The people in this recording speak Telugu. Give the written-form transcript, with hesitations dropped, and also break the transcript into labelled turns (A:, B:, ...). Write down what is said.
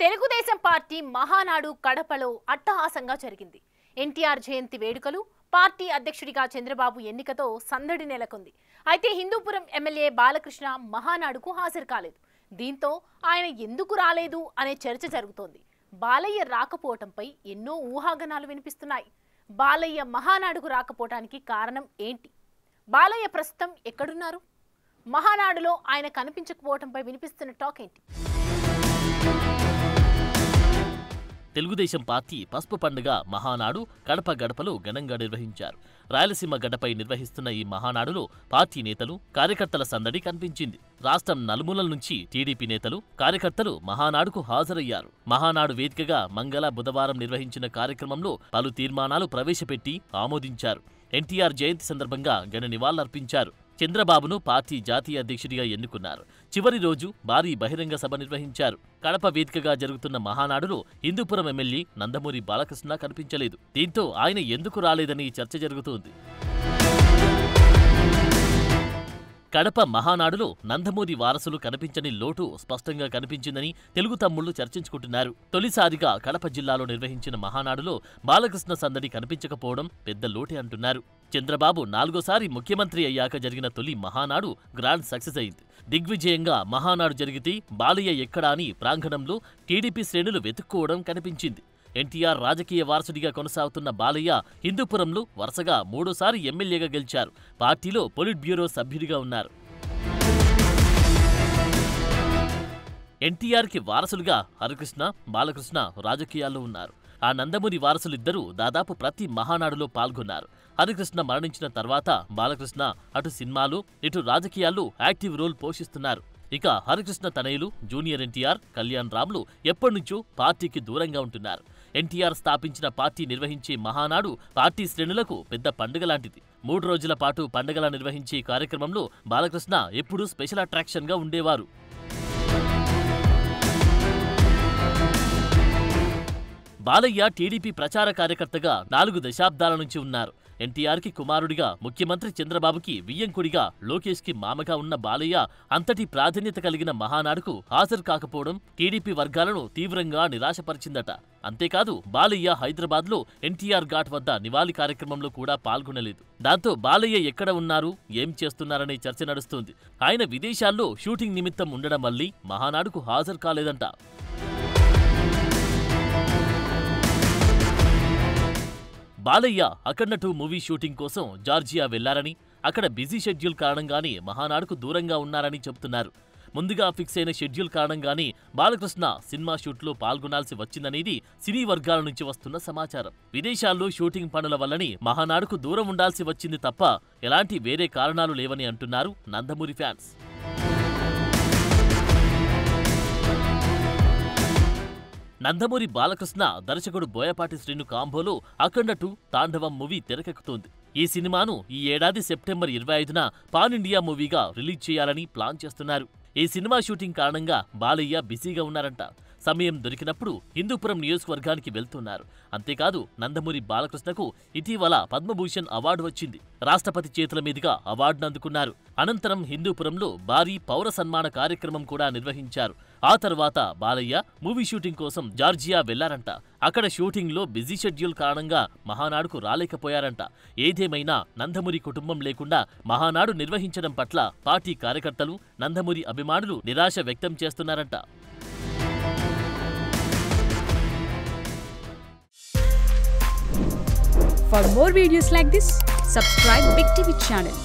A: తెలుగుదేశం పార్టీ మహానాడు కడపలో అట్టహాసంగా జరిగింది. ఎన్టీఆర్ జయంతి వేడుకలు, పార్టీ అధ్యక్షుడిగా చంద్రబాబు ఎన్నికతో సందడి నెలకొంది. అయితే హిందూపురం ఎమ్మెల్యే బాలకృష్ణ మహానాడుకు హాజరు కాలేదు. దీంతో ఆయన ఎందుకు రాలేదు అనే చర్చ జరుగుతోంది. బాలయ్య రాకపోవటంపై ఎన్నో ఊహాగానాలు వినిపిస్తున్నాయి. బాలయ్య మహానాడుకు రాకపోవటానికి కారణం ఏంటి? బాలయ్య ప్రస్తుతం ఎక్కడున్నారు? మహానాడులో ఆయన కనిపించకపోవటంపై వినిపిస్తున్న టాక్ ఏంటి?
B: తెలుగుదేశం పార్టీ పసుపు పండుగ మహానాడు కడప గడపలో ఘనంగా నిర్వహించారు. రాయలసీమ గడ్డపై నిర్వహిస్తున్న ఈ మహానాడులో పార్టీ నేతలు, కార్యకర్తల సందడి కనిపించింది. రాష్ట్రం నలుమూలల నుంచి టీడీపీ నేతలు, కార్యకర్తలు మహానాడుకు హాజరయ్యారు. మహానాడు వేదికగా మంగళ, బుధవారం నిర్వహించిన కార్యక్రమంలో పలు తీర్మానాలు ప్రవేశపెట్టి ఆమోదించారు. ఎన్టీఆర్ జయంతి సందర్భంగా ఘన నివాళులర్పించారు. చంద్రబాబును పార్టీ జాతీయ అధ్యక్షుడిగా ఎన్నుకున్నారు. చివరి రోజు భారీ బహిరంగ సభ నిర్వహించారు. కడప వేదికగా జరుగుతున్న మహానాడులో హిందూపురం ఎమ్మెల్యే నందమూరి బాలకృష్ణ కనిపించలేదు. దీంతో ఆయన ఎందుకు రాలేదని చర్చ జరుగుతోంది. కడప మహానాడులో నందమూరి వారసులు కనిపించని లోటు స్పష్టంగా కనిపించిందని తెలుగు తమ్ముళ్లు చర్చించుకుంటున్నారు. తొలిసారిగా కడప జిల్లాలో నిర్వహించిన మహానాడులో బాలకృష్ణ సందడి కనిపించకపోవడం పెద్ద లోటే అంటున్నారు. చంద్రబాబు 4వ ముఖ్యమంత్రి అయ్యాక జరిగిన తొలి మహానాడు గ్రాండ్ సక్సెస్ అయింది. దిగ్విజయంగా మహానాడు జరిగితే బాలయ్య ఎక్కడా అని ప్రాంగణంలో టీడీపీ శ్రేణులు వెతుక్కోవడం కనిపించింది. ఎన్టీఆర్ రాజకీయ వారసుడిగా కొనసాగుతున్న బాలయ్య హిందూపురంలో వరుసగా 3వ ఎమ్మెల్యేగా గెలిచారు. పార్టీలో పొలిట్ బ్యూరో సభ్యుడిగా ఉన్నారు. ఎన్టీఆర్కి వారసులుగా హరికృష్ణ, బాలకృష్ణ రాజకీయాల్లో ఉన్నారు. ఆ నందమూరి వారసులిద్దరూ దాదాపు ప్రతి మహానాడులో పాల్గొన్నారు. హరికృష్ణ మరణించిన తర్వాత బాలకృష్ణ అటు సినిమాలు, ఇటు రాజకీయాల్లో యాక్టివ్ రోల్ పోషిస్తున్నారు. ఇక హరికృష్ణ తనయులు జూనియర్ ఎన్టీఆర్, కళ్యాణ్ రామ్లు ఎప్పటినుంచో పార్టీకి దూరంగా ఉంటున్నారు. ఎన్టీఆర్ స్థాపించిన పార్టీ నిర్వహించే మహానాడు పార్టీ శ్రేణులకు పెద్ద పండుగ లాంటిది. 3 రోజుల పాటు పండుగలా నిర్వహించే కార్యక్రమంలో బాలకృష్ణ ఎప్పుడూ స్పెషల్ అట్రాక్షన్గా ఉండేవారు. బాలయ్య టీడీపీ ప్రచార కార్యకర్తగా 4 దశాబ్దాల నుంచి ఉన్నారు. ఎన్టీఆర్కి కుమారుడిగా, ముఖ్యమంత్రి చంద్రబాబుకి వియ్యంకుడిగా, లోకేష్కి మామగా ఉన్న బాలయ్య అంతటి ప్రాధాన్యత కలిగిన మహానాడుకు హాజరు కాకపోవడం టీడీపీ వర్గాలను తీవ్రంగా నిరాశపరిచిందట. అంతేకాదు బాలయ్య హైదరాబాద్లో ఎన్టీఆర్ ఘాట్ వద్ద నివాళి కార్యక్రమంలో కూడా పాల్గొనలేదు. దాంతో బాలయ్య ఎక్కడ ఉన్నారు, ఏం చేస్తున్నారనే చర్చ నడుస్తుంది. ఆయన విదేశాల్లో షూటింగ్ నిమిత్తం ఉండడం వల్లే మహానాడుకు హాజరు కాలేదంట. బాలయ్య అఖండ 2 మూవీ షూటింగ్ కోసం జార్జియా వెళ్లారని, అక్కడ బిజీ షెడ్యూల్ కారణంగానే మహానాడుకు దూరంగా ఉన్నారని చెబుతున్నారు. ముందుగా ఫిక్స్ అయిన షెడ్యూల్ కారణంగానే బాలకృష్ణ సినిమా షూట్లో పాల్గొనాల్సి వచ్చిందనేది సినీ వర్గాల నుంచి వస్తున్న సమాచారం. విదేశాల్లో షూటింగ్ పనుల వల్లని మహానాడుకు దూరం ఉండాల్సి వచ్చింది తప్ప ఎలాంటి వేరే కారణాలు లేవని అంటున్నారు నందమూరి ఫ్యాన్స్. నందమూరి బాలకృష్ణ, దర్శకుడు బోయపాటి శ్రీను కాంబోలో అఖండ 2 తాండవం మూవీ తెరకెక్కుతోంది. ఈ సినిమాను ఈ ఏడాది సెప్టెంబర్ 25న పాన్ ఇండియా మూవీగా రిలీజ్ చేయాలని ప్లాన్ చేస్తున్నారు. ఈ సినిమా షూటింగ్ కారణంగా బాలయ్య బిజీగా ఉన్నారంట. సమయం దొరికినప్పుడు హిందూపురం నియోజకవర్గానికి వెళ్తున్నారు. అంతేకాదు నందమూరి బాలకృష్ణకు ఇటీవల పద్మభూషణ్ అవార్డు వచ్చింది. రాష్ట్రపతి చేతుల మీదుగా అవార్డును అందుకున్నారు. అనంతరం హిందూపురంలో భారీ పౌర సన్మాన కార్యక్రమం కూడా నిర్వహించారు. ఆ తర్వాత బాలయ్య మూవీ షూటింగ్ కోసం జార్జియా వెళ్లారంట. అక్కడ షూటింగ్లో బిజీ షెడ్యూల్ కారణంగా మహానాడుకు రాలేకపోయారంట. ఏదేమైనా నందమూరి కుటుంబం లేకుండా మహానాడు నిర్వహించడం పట్ల పార్టీ కార్యకర్తలు, నందమూరి అభిమానులు నిరాశ వ్యక్తం చేస్తున్నారంట.
C: For more videos like this, subscribe Big TV channel.